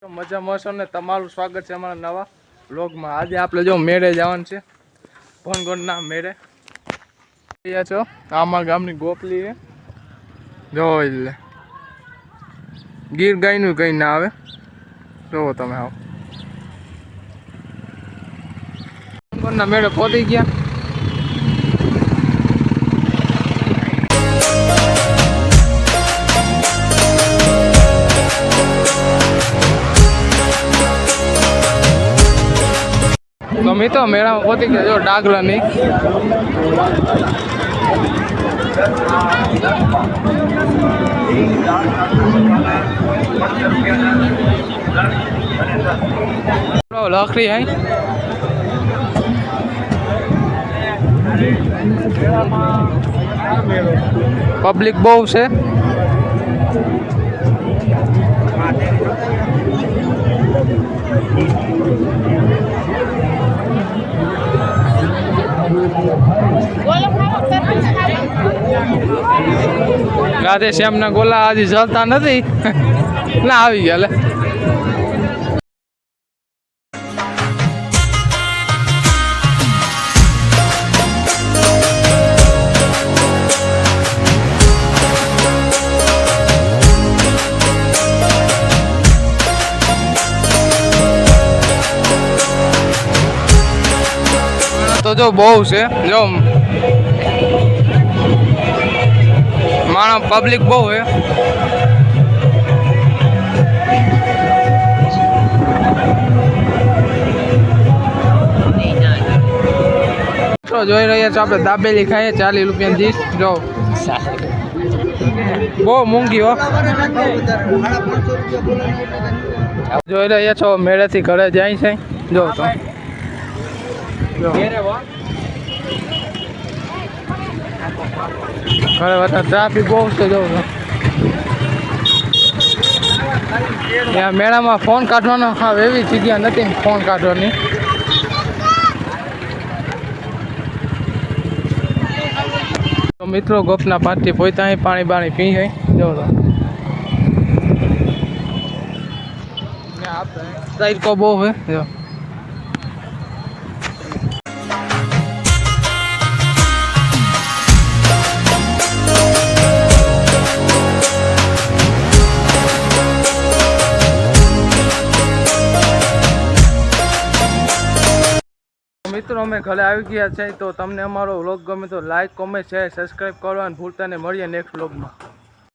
મજા મળશો ને તમારું સ્વાગત છે અમારા નવા વ્લોગમાં। આજે આપણે જો મેળે જવાનું છે, ભોનગઢના મેળે છો। આમાં ગામની ગોપલી છે, જોવો એટલે ગીર ગાયનું કંઈ ના આવે, જોવો તમે આવો ભોનગઢના મેળે પહોંચી ગયા। તો મિત્રો મેળામાં પહોંચી ગયા, જો ડાગલા નહીં લખરી હે પબ્લિક બહુ છે। રાધે શ્યામના ગોલા હજી જલતા નથી ના આવી ગયા લે। તો જો બહુ છે, જો માણસ પબ્લિક બહુ છે। જોઈ રહ્યા છો આપણે દાબેલી ખાઈએ 40 રૂપિયાની ડીશ, જો બહુ મોંઘી હો। જોઈ રહ્યા છો મેળેથી ઘરે જાય છે, જો તો ઘરે બધા ટ્રાફિક બહુ છે, જો ત્યાં મેળામાં ફોન કાઢવાનો હા એવી જગ્યા નથી ફોન કાઢવાની। તો મિત્રો ગોપના પાથી પોતા અહીં પાણી બાણી પી ગઈ, જો તો બહુ હે જો। મિત્રો અમે ઘરે આવી ગયા છે, તો તમને અમારો વ્લોગ ગમે તો લાઈક કોમેન્ટ શેર સબસ્ક્રાઈબ કરવાનું ભૂલતા નહીં। મળીએ નેક્સ્ટ વ્લોગમાં।